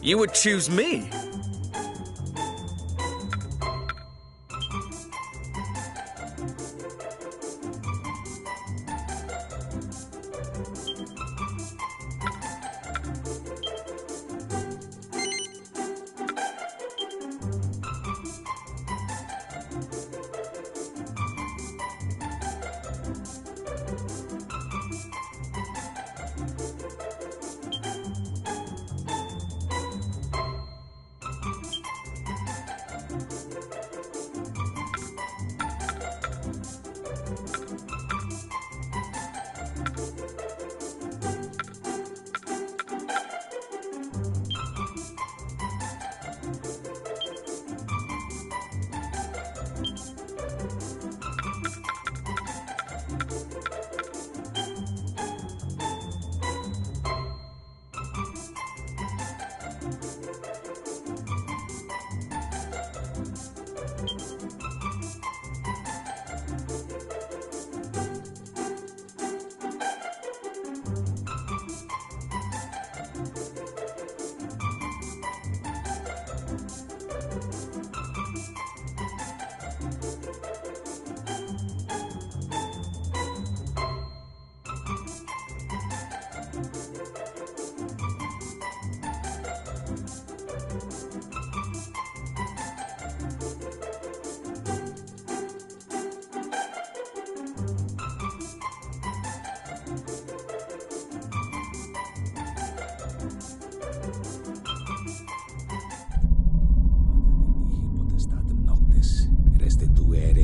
You would choose me?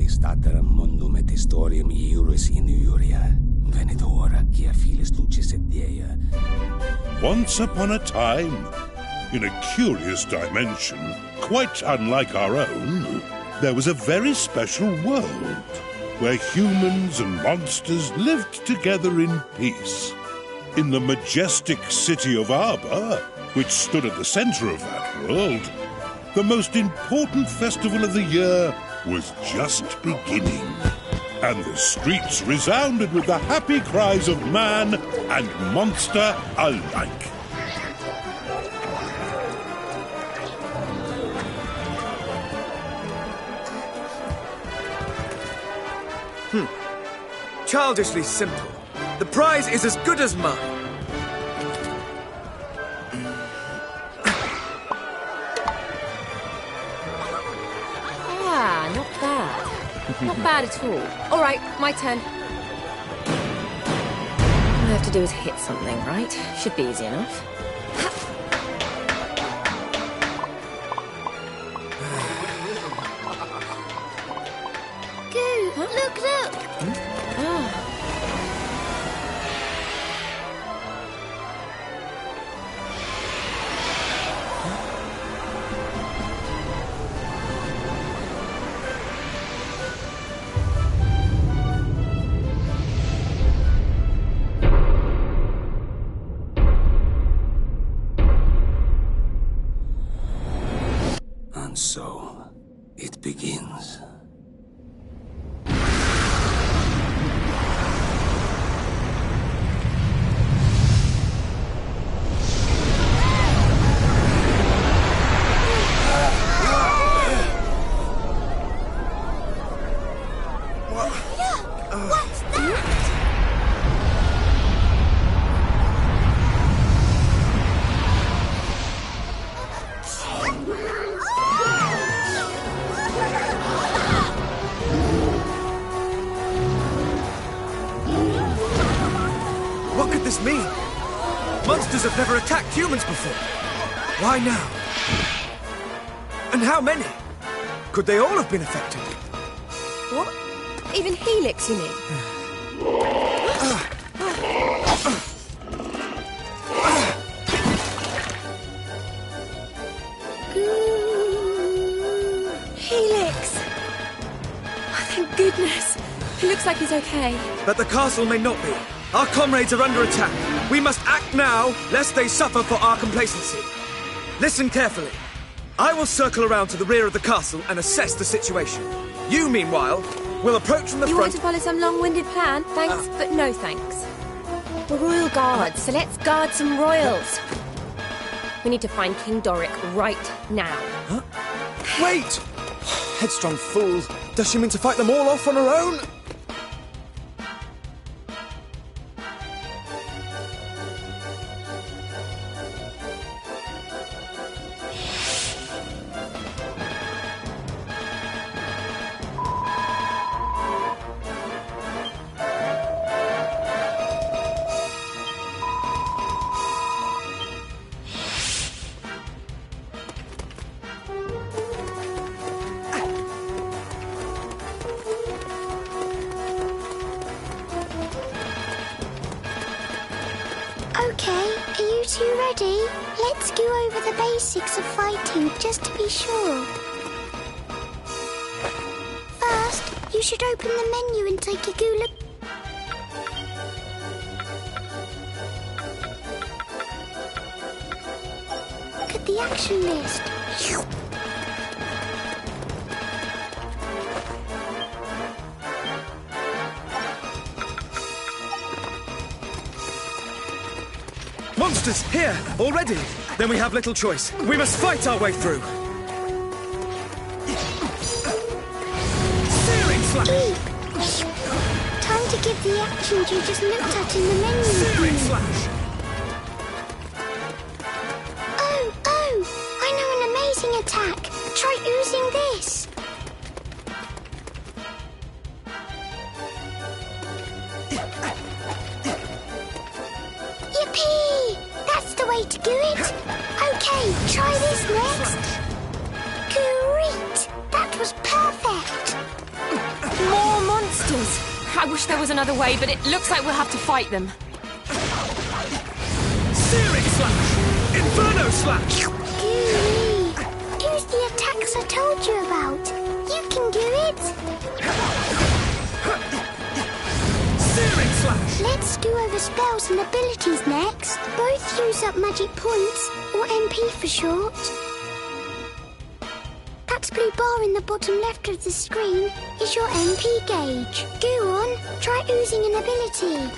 Stateram mondum et historiam iuris in iuria, venit hora quia filis lucis et dea. Once upon a time, in a curious dimension, quite unlike our own, there was a very special world, where humans and monsters lived together in peace. In the majestic city of Arbor, which stood at the center of that world, the most important festival of the year was just beginning, and the streets resounded with the happy cries of man and monster alike. Childishly simple. The prize is as good as mine. Not bad at all. All right, my turn. All I have to do is hit something, right? Should be easy enough. Goo, look! Ah. And so, it begins. What's that? What could this mean? Monsters have never attacked humans before. Why now? And how many? Could they all have been affected? What? Even Helix, you mean? Helix! Oh, thank goodness. He looks like he's okay. But the castle may not be. Our comrades are under attack. We must act now, lest they suffer for our complacency. Listen carefully. I will circle around to the rear of the castle and assess the situation. You, meanwhile, will approach from the You front... want to follow some long-winded plan? Thanks, but no thanks. We're royal guards, so let's guard some royals. We need to find King Doric right now. Huh? Wait! Headstrong fool. Does she mean to fight them all off on her own? Okay, are you two ready? Let's go over the basics of fighting just to be sure. First, you should open the menu and take a good look. Look at the action list. Monsters, here, already. Then we have little choice. We must fight our way through. Searing slash! Time to give the actions you just looked at in the menu. Searing slash! Oh, I know an amazing attack. Try using this. Yippee! That's the way to do it. Okay, try this next. Great! That was perfect. More monsters! I wish there was another way, but it looks like we'll have to fight them. Searing slash! Inferno slash! Gooey! Use the attacks I told you about. You can do it. Searing slash! Let's go over spells and abilities next. Both use up magic points, or MP for short. That blue bar in the bottom left of the screen is your MP gauge. Go on, try using an ability.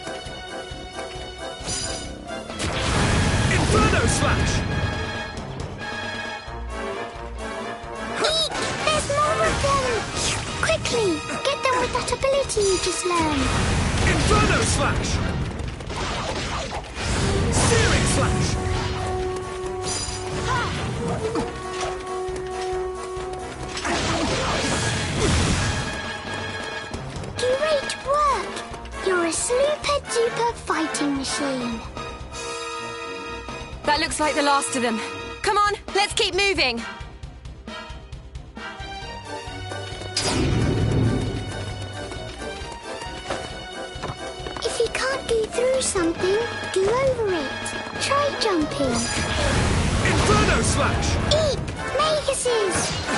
Inferno slash! Eek! There's more of them! Quickly, get them with that ability you just learned. Inferno slash! Searing slash! Great work! You're a super-duper fighting machine. That looks like the last of them. Come on, let's keep moving. If you can't go through something, go over it. Try jumping. Inferno slash! Eek! Maguses!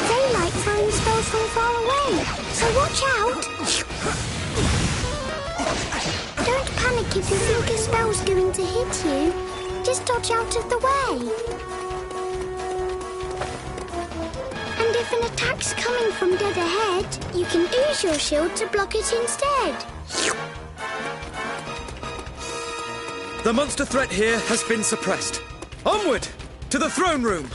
They like throwing spells from far away, so watch out! Don't panic if you think a spell's going to hit you. Just dodge out of the way. And if an attack's coming from dead ahead, you can use your shield to block it instead. The monster threat here has been suppressed. Onward! To the throne room!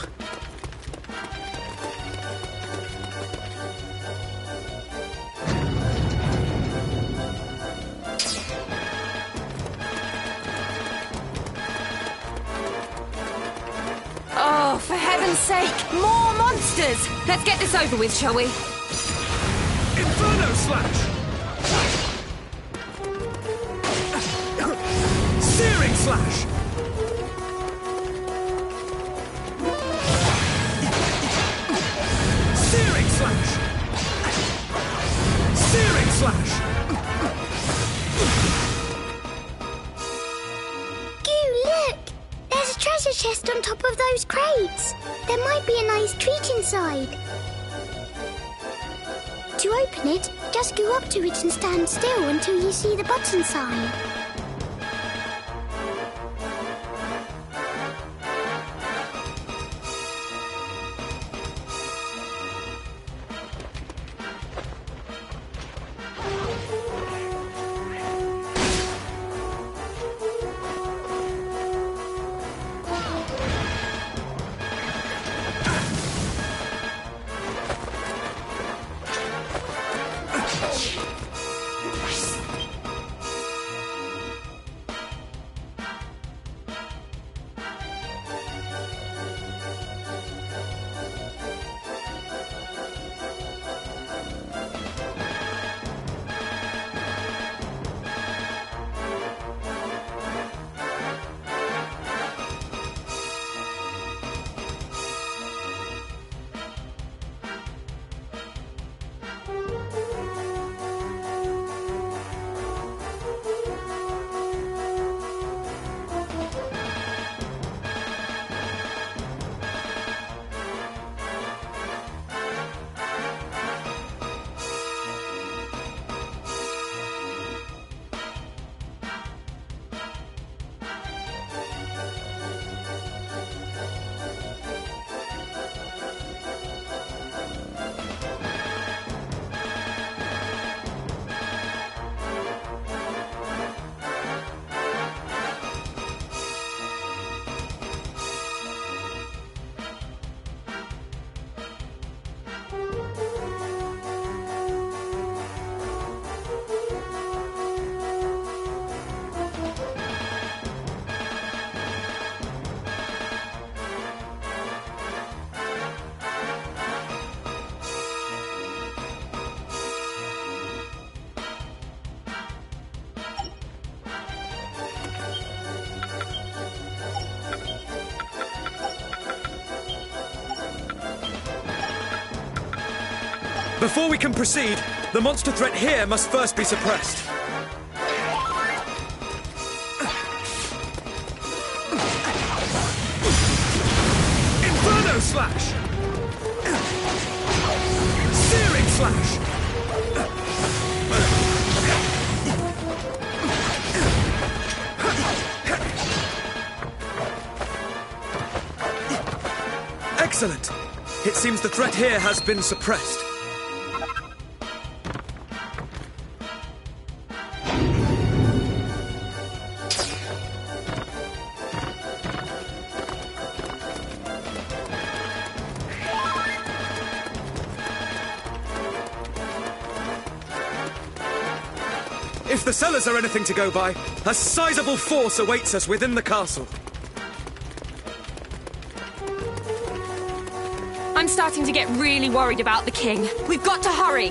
Oh, for heaven's sake, more monsters! Let's get this over with, shall we? Inferno slash! Searing slash! Searing slash! Searing slash! Look! There's a treasure chest on top of those crates. There might be a nice treat inside. To open it, just go up to it and stand still until you see the button sign. Before we can proceed, the monster threat here must first be suppressed. Inferno Slash! Searing Slash! Excellent! It seems the threat here has been suppressed. If the cellars are anything to go by, a sizable force awaits us within the castle. I'm starting to get really worried about the king. We've got to hurry.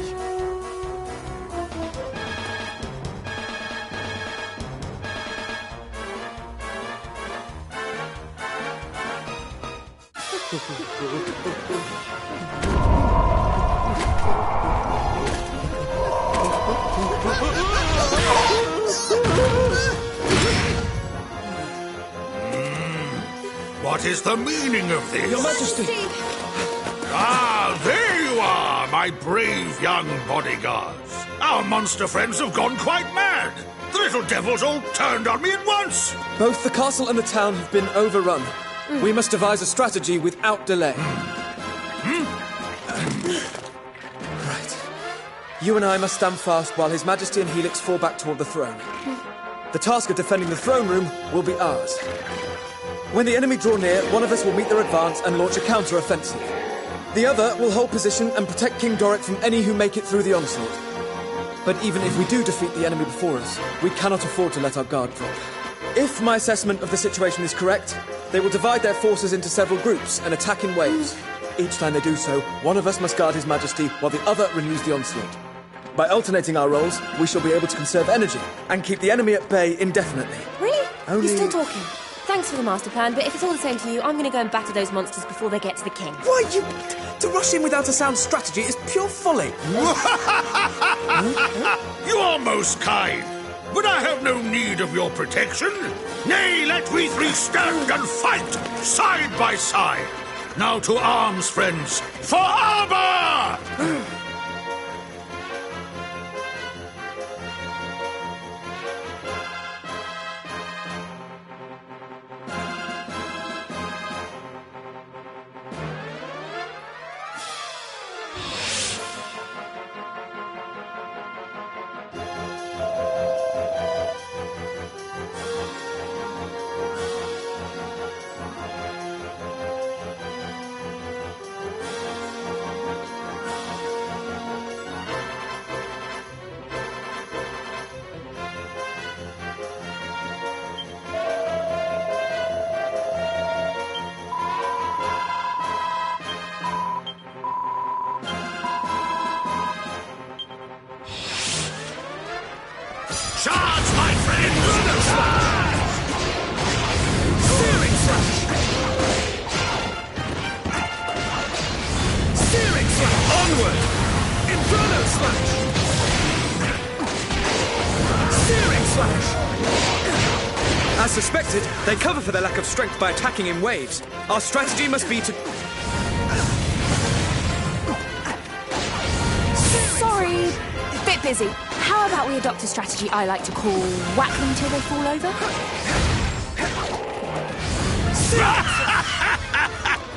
What is the meaning of this? Your Majesty! Ah, there you are, my brave young bodyguards. Our monster friends have gone quite mad. The little devils all turned on me at once. Both the castle and the town have been overrun. We must devise a strategy without delay. Right. You and I must stand fast while His Majesty and Helix fall back toward the throne. The task of defending the throne room will be ours. When the enemy draw near, one of us will meet their advance and launch a counter-offensive. The other will hold position and protect King Doric from any who make it through the onslaught. But even if we do defeat the enemy before us, we cannot afford to let our guard drop. If my assessment of the situation is correct, they will divide their forces into several groups and attack in waves. Each time they do so, one of us must guard His Majesty while the other renews the onslaught. By alternating our roles, we shall be able to conserve energy and keep the enemy at bay indefinitely. Really? Only- You're still talking? Thanks for the master plan, but if it's all the same to you, I'm going to go and batter those monsters before they get to the king. Why, to rush in without a sound strategy is pure folly. You are most kind, but I have no need of your protection. Nay, let we three stand and fight, side by side. Now to arms, friends, for armor! Searing slash! Searing slash! Onward! Inferno slash! Searing slash! As suspected, they cover for their lack of strength by attacking in waves. Our strategy must be to... Sorry, bit busy. How about we adopt a strategy I like to call whack them till they fall over?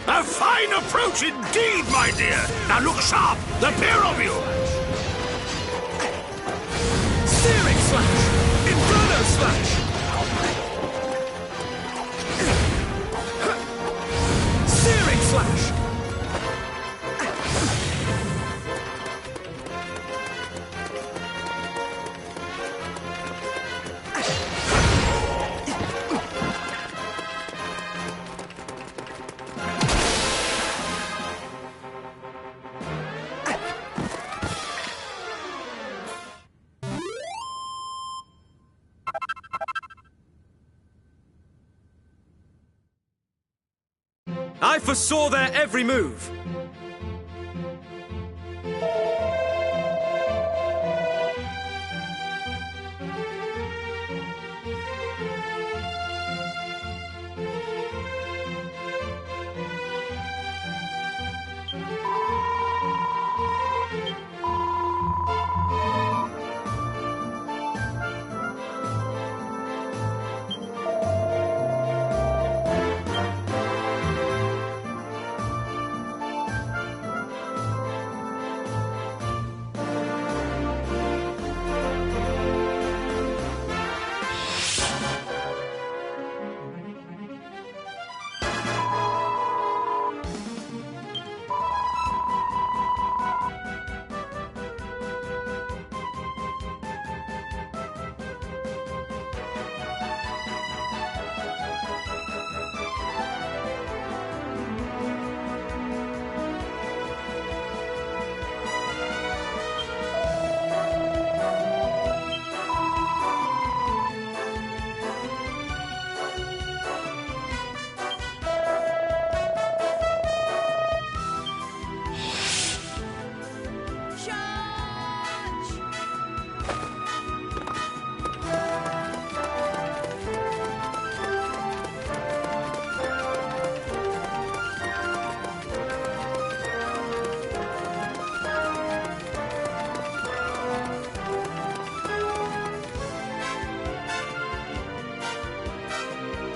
A fine approach indeed, my dear. Now look sharp, the pair of you. Searing slash! Inferno slash! Searing slash! I foresaw their every move.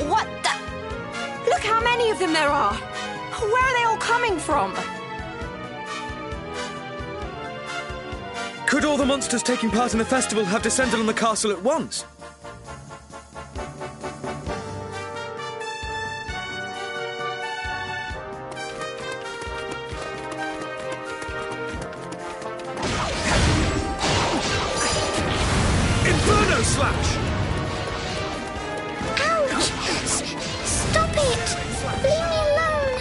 What the? Look how many of them there are! Where are they all coming from? Could all the monsters taking part in the festival have descended on the castle at once? Inferno slash! Ouch! Stop it! Leave me alone!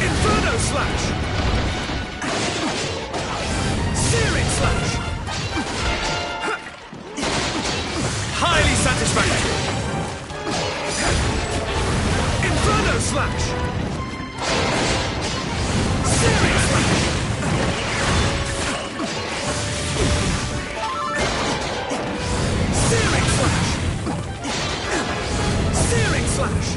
Inferno slash! Searing slash! Highly satisfactory! Inferno slash! Searing slash! Searing slash! Searing slash!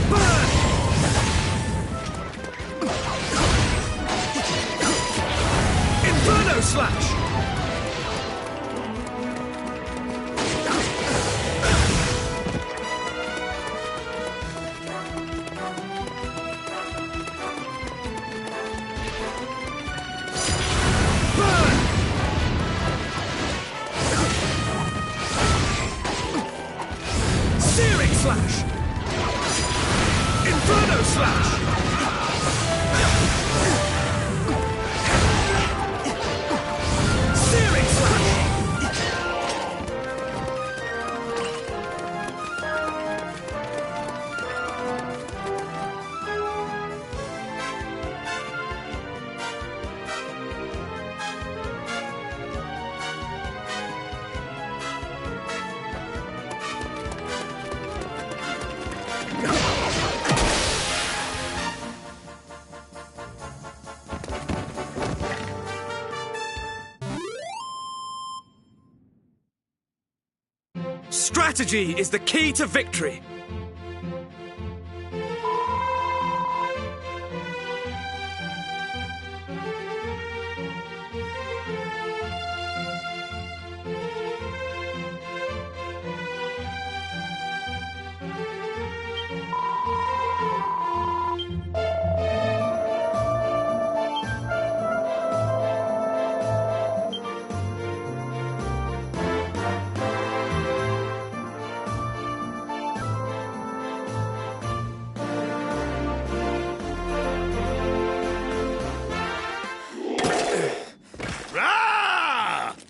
Burn! Inferno slash! Burn! Searing slash! Inferno slash! Searing slash! Strategy is the key to victory.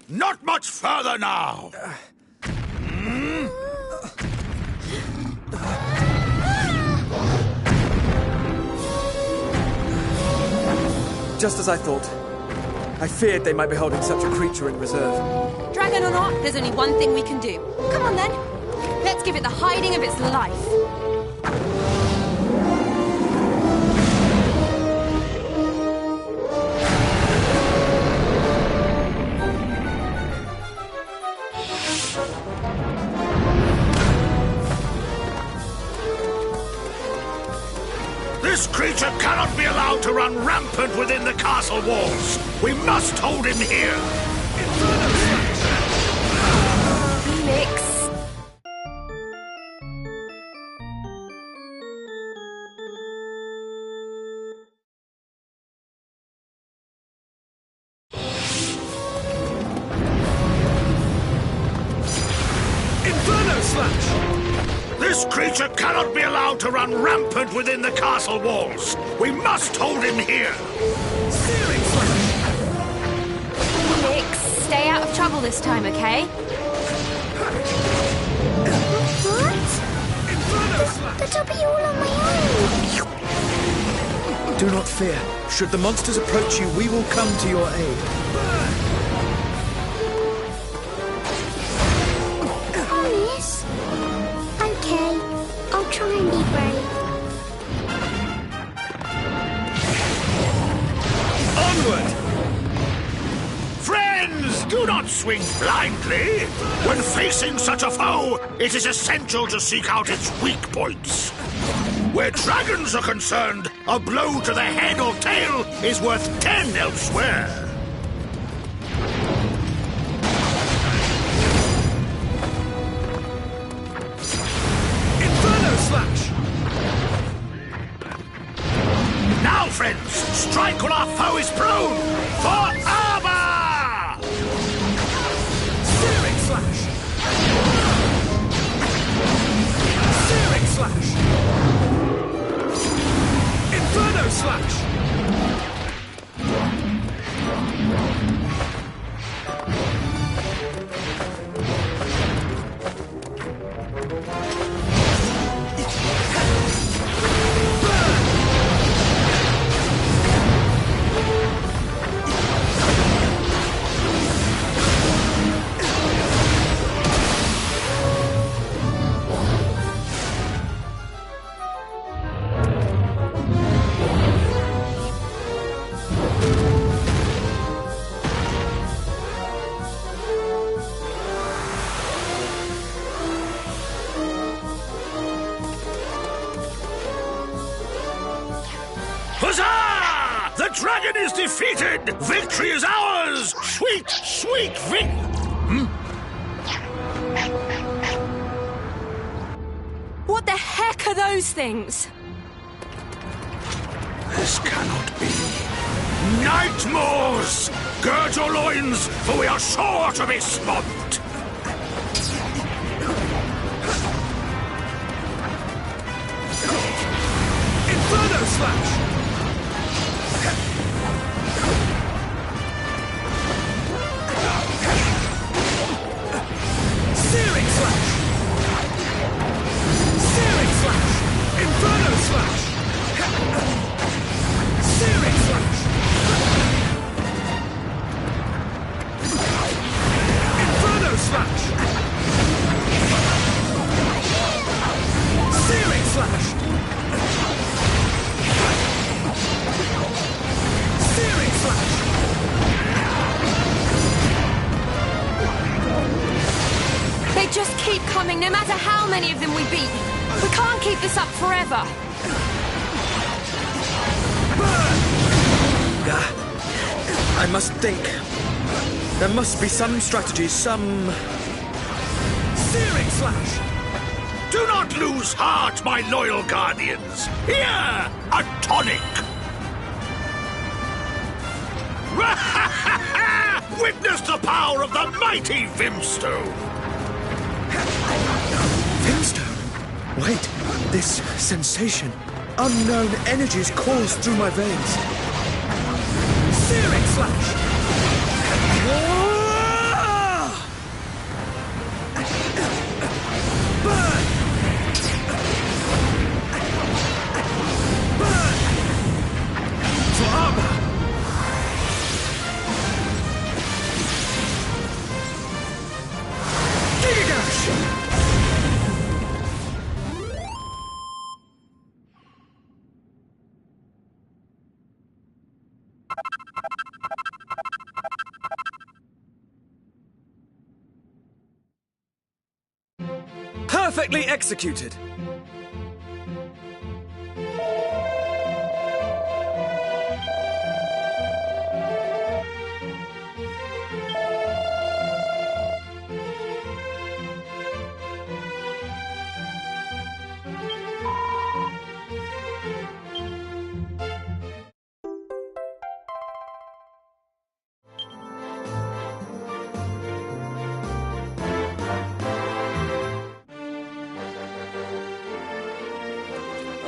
Not much further now. Just as I thought. I feared they might be holding such a creature in reserve. Dragon or not, there's only one thing we can do. Come on then. Let's give it the hiding of its life. This creature cannot be allowed to run rampant within the castle walls. We must hold him here. Felix. Inferno Slash! This creature cannot be allowed to run rampant within the castle walls. We must hold him here. Searing Slash! Felix, stay out of trouble this time, okay? What? Inferno Slash! But I'll be all on my own. Do not fear. Should the monsters approach you, we will come to your aid. Promise? Okay, I'll try and be brave. Onward! Friends, do not swing blindly. When facing such a foe, it is essential to seek out its weak points. Where dragons are concerned, a blow to the head or tail is worth 10 elsewhere. Inferno Slash! Now, friends, strike when our foe is prone! For armor! Searing Slash! Searing Slash! Inferno Slash! Huzzah! The dragon is defeated! Victory is ours! Sweet, sweet What the heck are those things? This cannot be. Nightmares! Gird your loins, for we are sure to be swamped! Inferno Slash! Searing Slash! Searing Slash! Inferno Slash! Searing Slash! Inferno keep coming, no matter how many of them we beat. We can't keep this up forever. I must think. There must be some strategy, some... Searing slash! Do not lose heart, my loyal guardians. Here, a tonic. Witness the power of the mighty Vimstone. Vimstone? Wait, this sensation. Unknown energies course through my veins. Searing slash! Burn! Burn! For armor! Gigash! Perfectly executed!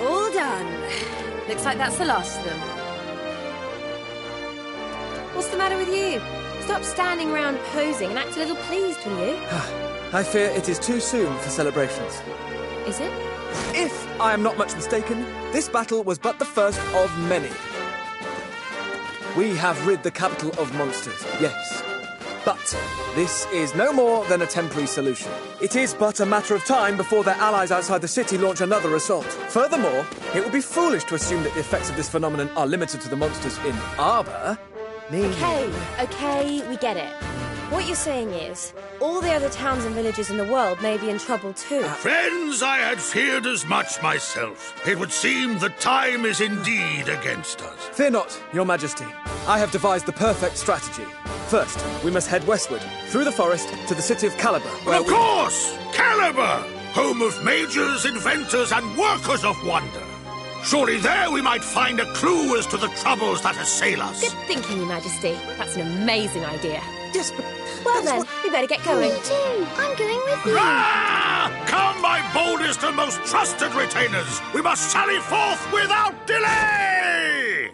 All done. Looks like that's the last of them. What's the matter with you? Stop standing around posing and act a little pleased, will you? I fear it is too soon for celebrations. Is it? If I am not much mistaken, this battle was but the first of many. We have rid the capital of monsters, yes. But this is no more than a temporary solution. It is but a matter of time before their allies outside the city launch another assault. Furthermore, it would be foolish to assume that the effects of this phenomenon are limited to the monsters in Arbor. Okay, we get it. What you're saying is, all the other towns and villages in the world may be in trouble too. Friends, I had feared as much myself. It would seem the time is indeed against us. Fear not, Your Majesty. I have devised the perfect strategy. First, we must head westward, through the forest, to the city of Caliber, where Of course! Caliber! Home of mages, inventors, and workers of wonder. Surely there we might find a clue as to the troubles that assail us. Good thinking, Your Majesty. That's an amazing idea. Yes, but... Well then, we better get going. Me too. I'm going with you. Ah! Come, my boldest and most trusted retainers! We must sally forth without delay!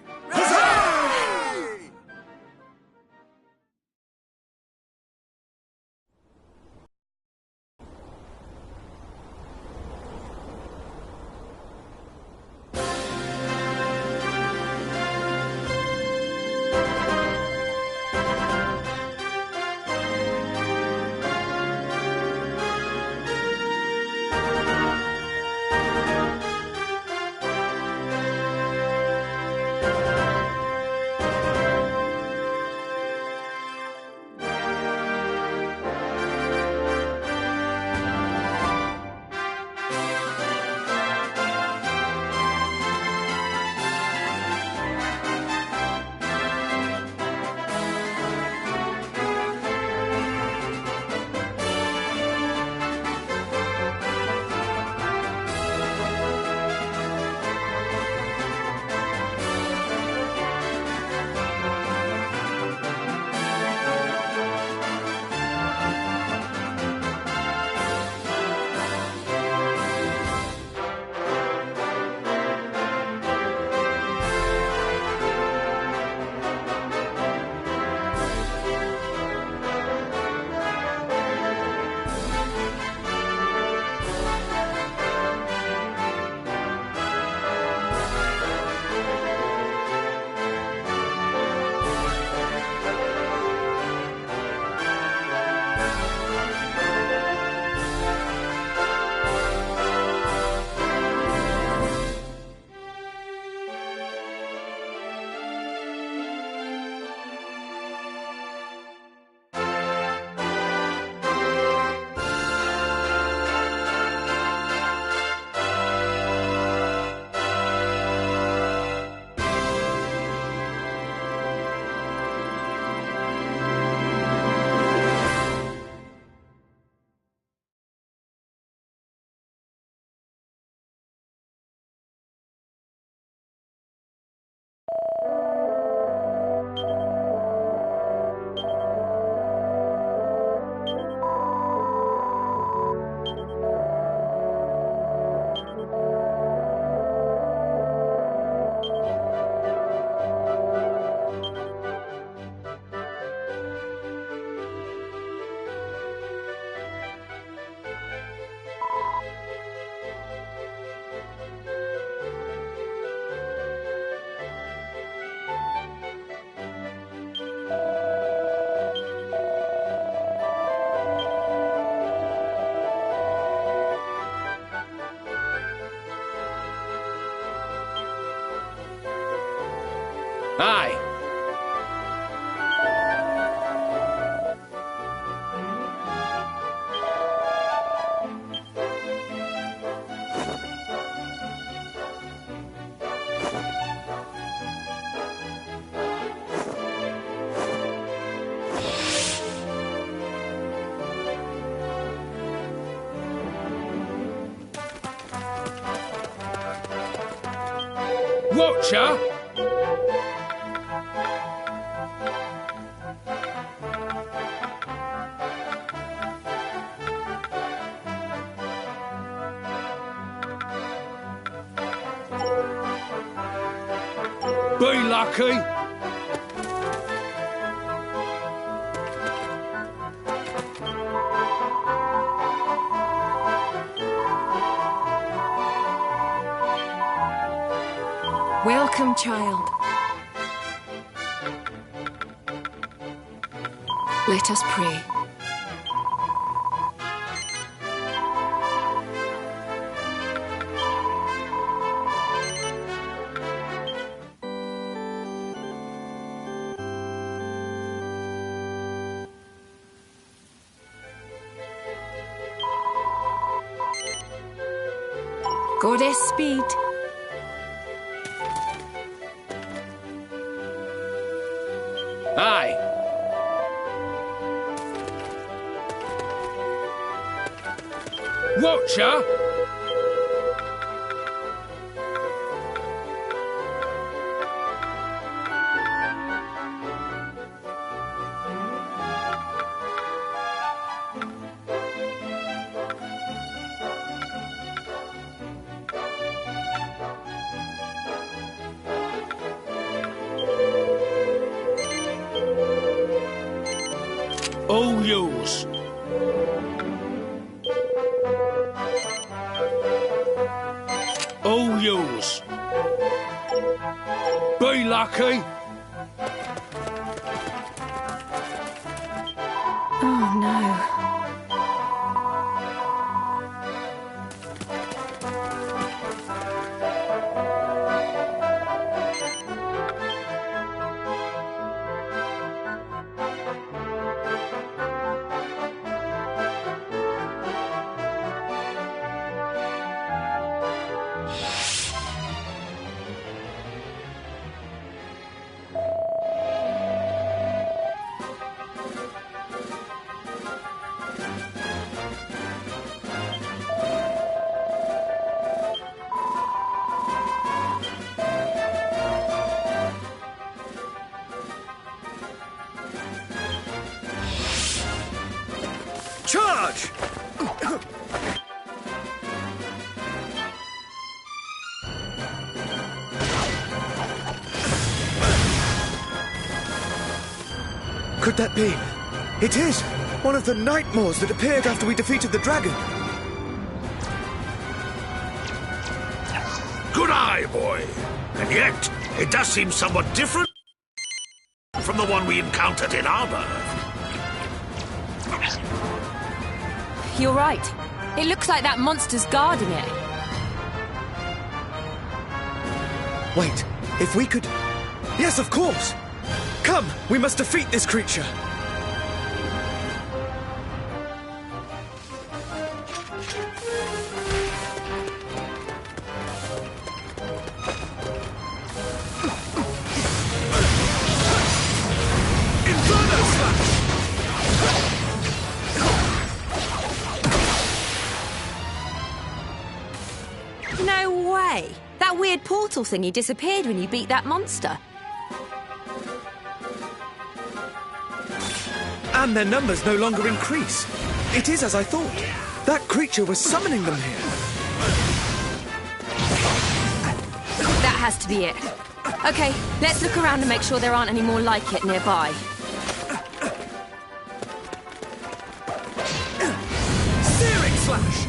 Aye. Watcher! Be lucky! Welcome, child. Let us pray. Goddess speed. Aye. Watcher! All yours. All yours. Be lucky. Oh no. Charge! Could that be? It is! One of the Nightmares that appeared after we defeated the dragon. Good eye, boy. And yet, it does seem somewhat different from the one we encountered in Arbor. You're right. It looks like that monster's guarding it. Wait, if we could... Yes, of course! Come, we must defeat this creature! No way! That weird portal thingy disappeared when you beat that monster. And their numbers no longer increase. It is as I thought. That creature was summoning them here. That has to be it. Okay, let's look around and make sure there aren't any more like it nearby. Searing slash!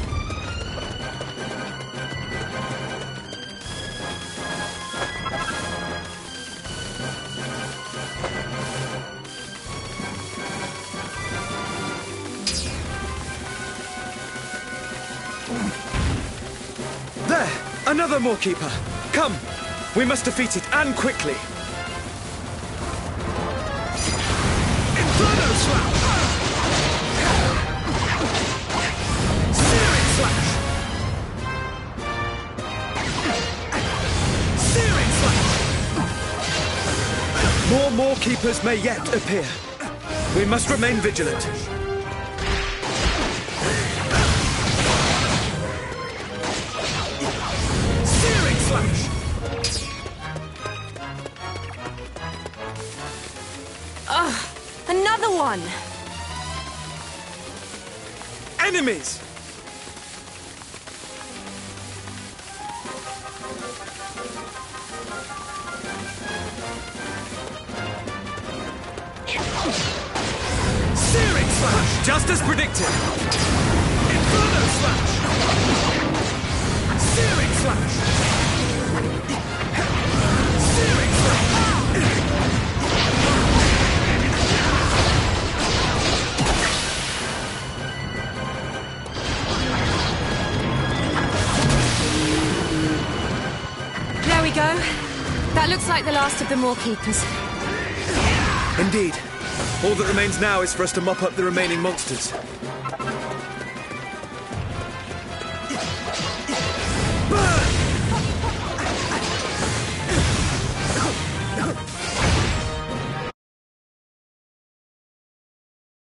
There! Another Moorkeeper! Come! We must defeat it, and quickly! Inferno Slash! Searing Slash! Searing Slash! More keepers may yet appear. We must remain vigilant. Searing Slash! Another one! Enemies! Searing Slash! Just as predicted! Inferno Slash! Searing Slash! Searing Slash! There we go. That looks like the last of the Maw Keepers. Indeed. All that remains now is for us to mop up the remaining monsters.